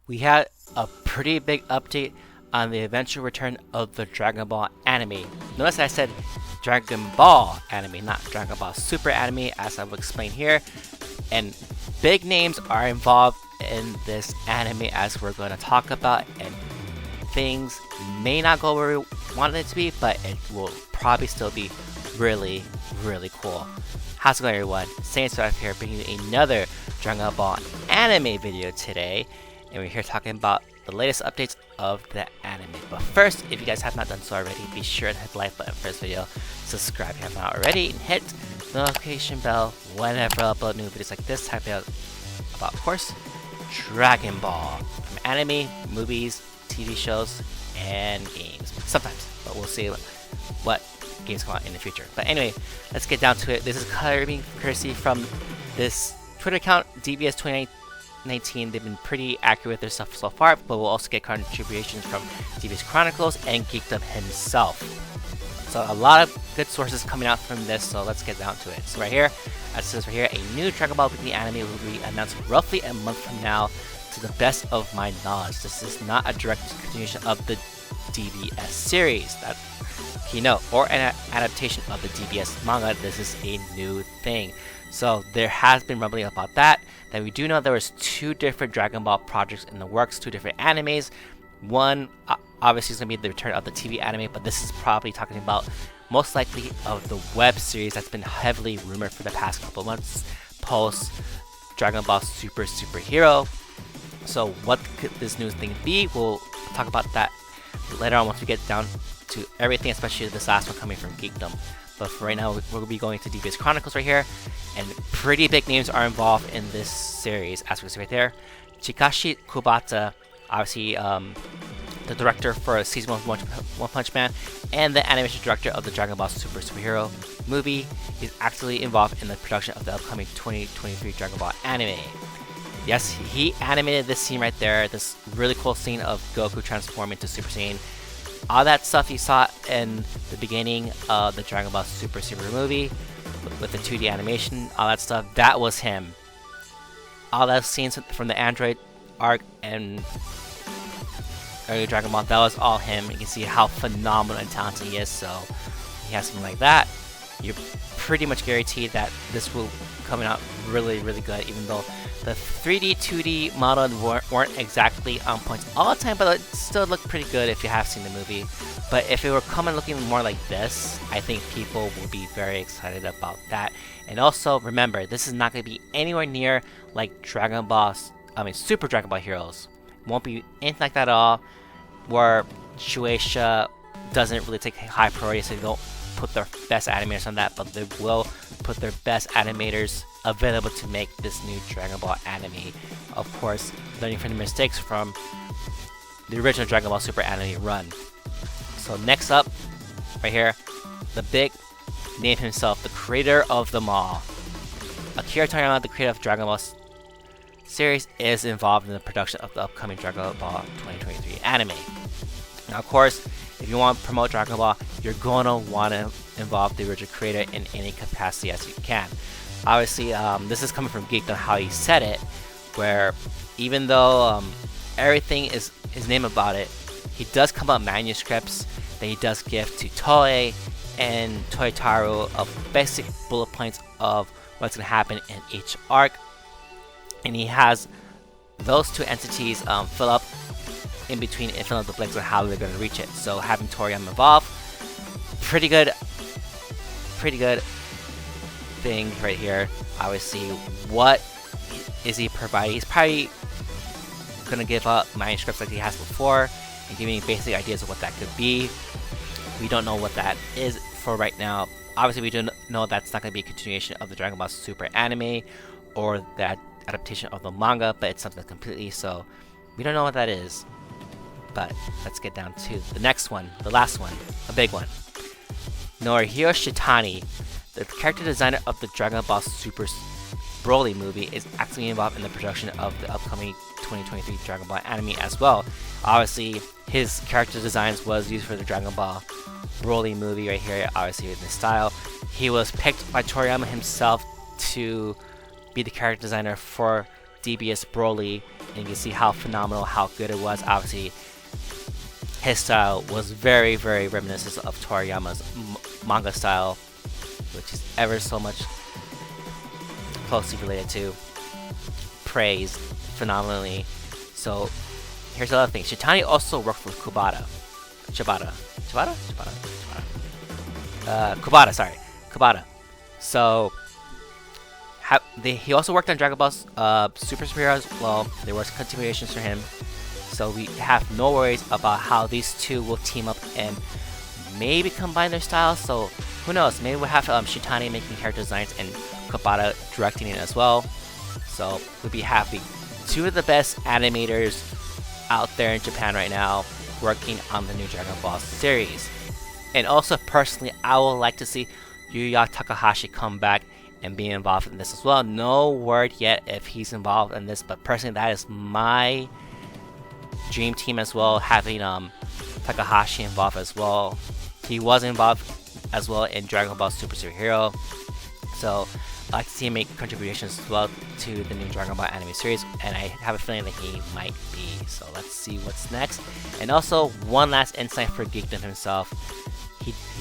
we had a pretty big update on the eventual return of the Dragon Ball anime. Notice I said Dragon Ball anime, not Dragon Ball Super anime, as I will explain here. And big names are involved in this anime, as we're going to talk about, and things may not go where we want it to be, but it will probably still be really, really cool. How's it going, everyone? Saints here, bringing you another Dragon Ball anime video today, and we're here talking about the latest updates of the anime. But first, if you guys have not done so already, be sure to hit the like button for this video, subscribe if you have not already, and hit the notification bell whenever I upload new videos like this, type out about, of course, Dragon Ball, from anime, movies, TV shows, and games. Sometimes, but we'll see what games come out in the future. But anyway, let's get down to it. This is coming courtesy from this Twitter account, DBS 2019. They've been pretty accurate with their stuff so far, but we'll also get contributions from DBS Chronicles and Geekdom himself. So a lot of good sources coming out from this, so let's get down to it. So right here, as it says right here, a new Dragon Ball Weekly anime will be announced roughly a month from now, to the best of my knowledge. This is not a direct continuation of the DBS series, that you know, or an adaptation of the DBS manga. This is a new thing. So there has been rumbling about that. Then we do know there was two different Dragon Ball projects in the works, two different animes. One obviously is going to be the return of the TV anime, but this is probably talking about most likely of the web series that's been heavily rumored for the past couple months post Dragon Ball Superhero. So what could this new thing be? We'll talk about that later on once we get down to everything, especially this last one coming from Geekdom. But for right now, we'll be going to DBS Chronicles right here, and pretty big names are involved in this series, as we can see right there. Chikashi Kubata, obviously the director for Season 1 of One Punch Man, and the animation director of the Dragon Ball Superhero movie, is actively involved in the production of the upcoming 2023 Dragon Ball anime. Yes, he animated this scene right there, this really cool scene of Goku transforming to Super Saiyan. All that stuff you saw in the beginning of the Dragon Ball Super movie, with the 2D animation, all that stuff, that was him. All those scenes from the Android arc and early Dragon Ball, that was all him. You can see how phenomenal and talented he is, so he has something like that. You're pretty much guaranteed that this will come out really, really good, even though the 3D, 2D models weren't exactly on point all the time, but it still looked pretty good if you have seen the movie. But if it were coming looking more like this, I think people will be very excited about that. And also, remember, this is not going to be anywhere near like Super Dragon Ball Heroes. It won't be anything like that at all, where Shueisha doesn't really take high priority, so they don't put their best animators on that, but they will put their best animators available to make this new Dragon Ball anime. Of course, learning from the mistakes from the original Dragon Ball Super anime run. So next up, right here, the big name himself, the creator of them all. Akira Toriyama, the creator of Dragon Ball series, is involved in the production of the upcoming Dragon Ball 2023 anime. Now, of course, if you want to promote Dragon Ball, you're going to want to involve the original creator in any capacity as you can. Obviously, this is coming from Geekdom, how he said it, where even though everything is his name about it, he does come up manuscripts that he does give to Toei and Toyotarou of basic bullet points of what's going to happen in each arc. And he has those two entities fill up in between and fill up the blanks on how they're going to reach it. So having Toriyama involved, pretty good thing right here. Obviously, what is he providing? He's probably going to give up manuscripts like he has before and giving basic ideas of what that could be. We don't know what that is for right now. Obviously, we do know that's not going to be a continuation of the Dragon Ball Super anime or that adaptation of the manga, but it's something completely, so we don't know what that is. But let's get down to the next one, the last one, a big one. Norihiro Shitani, the character designer of the Dragon Ball Super Broly movie, is actively involved in the production of the upcoming 2023 Dragon Ball anime as well. Obviously, his character designs was used for the Dragon Ball Broly movie right here, obviously in this style. He was picked by Toriyama himself to be the character designer for DBS Broly and you can see how phenomenal, how good it was. Obviously, his style was very, very reminiscent of Toriyama's manga style, which is ever so much closely related to, praised phenomenally. So here's the other thing. Shitani also worked with Kubota. Kubota. So he also worked on Dragon Ball Super Superheroes. Well, there was continuations for him. So we have no worries about how these two will team up and maybe combine their styles. So who knows? Maybe we'll have Shitani making character designs and Kubota directing it as well. So we'll be happy. Two of the best animators out there in Japan right now working on the new Dragon Ball series. And also personally, I would like to see Yuya Takahashi come back and be involved in this as well. No word yet if he's involved in this, but personally that is my dream team as well, having Takahashi involved as well. He was involved as well in Dragon Ball Super Superhero, so I'd like to see him make contributions as well to the new Dragon Ball anime series, and I have a feeling that he might be. So let's see what's next. And also one last insight for Geekdom himself.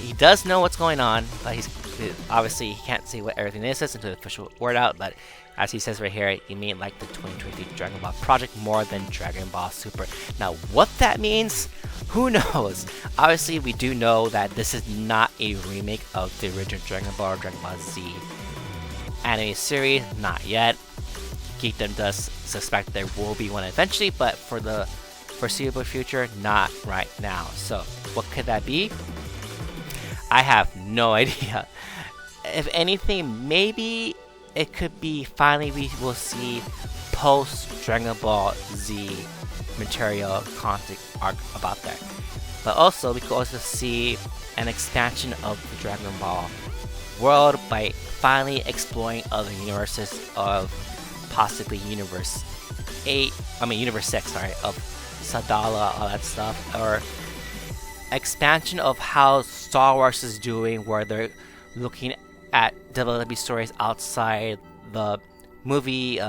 He does know what's going on, but he's obviously he can't say what everything is until the official word out. But as he says right here, he may like the 2023 Dragon Ball project more than Dragon Ball Super. Now, what that means, who knows? Obviously, we do know that this is not a remake of the original Dragon Ball or Dragon Ball Z anime series, not yet. Geekdom does suspect there will be one eventually, but for the foreseeable future, not right now. So, what could that be? I have no idea. If anything, maybe it could be finally we will see post Dragon Ball Z material content arc about that. But also we could also see an expansion of the Dragon Ball world by finally exploring other universes of possibly Universe 6, sorry, of Sadala, all that stuff, or expansion of how Star Wars is doing, where they're looking at developing stories outside the movie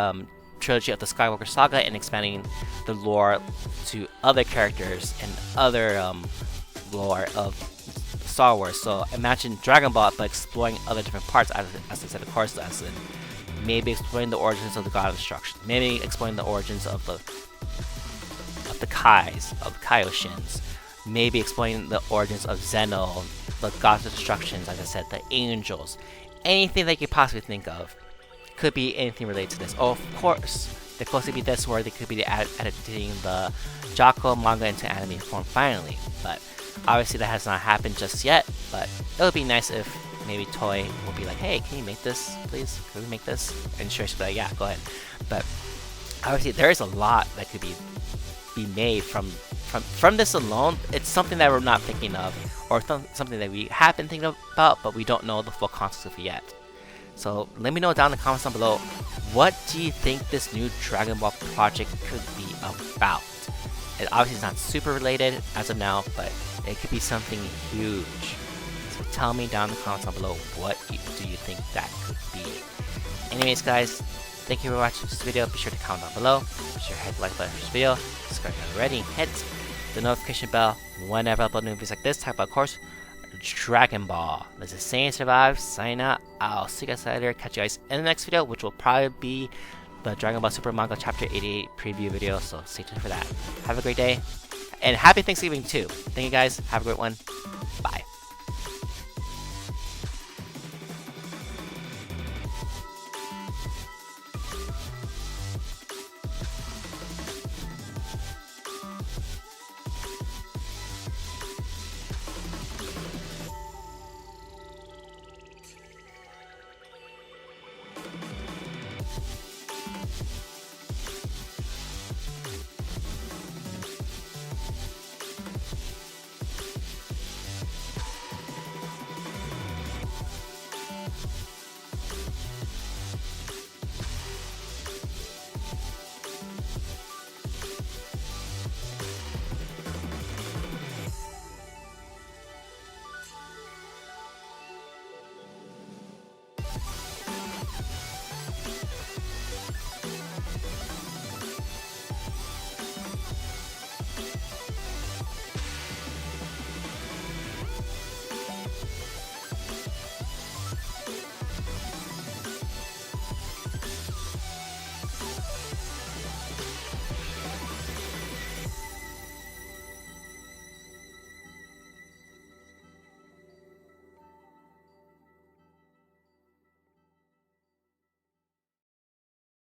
trilogy of the Skywalker Saga and expanding the lore to other characters and other lore of Star Wars. So imagine Dragon Ball, but exploring other different parts, as I said, of course, as in maybe exploring the origins of the God of Destruction, maybe exploring the origins of the Kais, of the Kaioshins, maybe exploring the origins of Zeno, the Gods of Destructions, as I said, the Angels, anything that you could possibly think of. Could be anything related to this. Oh, of course, there could also be this where they could be editing the Jaco manga into anime form finally, but obviously that has not happened just yet. But it would be nice if maybe Toei will be like, hey, can you make this, please? Can we make this? And sure, she'll be like, yeah, go ahead. But obviously there is a lot that could be made from this alone. It's something that we're not thinking of, or something that we have been thinking about, but we don't know the full context of it yet. So let me know down in the comments down below, what do you think this new Dragon Ball project could be about? It obviously is not super related as of now, but it could be something huge. So tell me down in the comments down below, what do you think that could be? Anyways guys, thank you for watching this video. Be sure to comment down below. Be sure to hit the like button for this video. Subscribe if you're not already. Hit the notification bell whenever I upload new videos like this. Talk about, of course, Dragon Ball. This is Saiyan Survive, signing out. I'll see you guys later. Catch you guys in the next video, which will probably be the Dragon Ball Super Manga Chapter 88 preview video, so stay tuned for that. Have a great day, and happy Thanksgiving too. Thank you guys. Have a great one. Bye.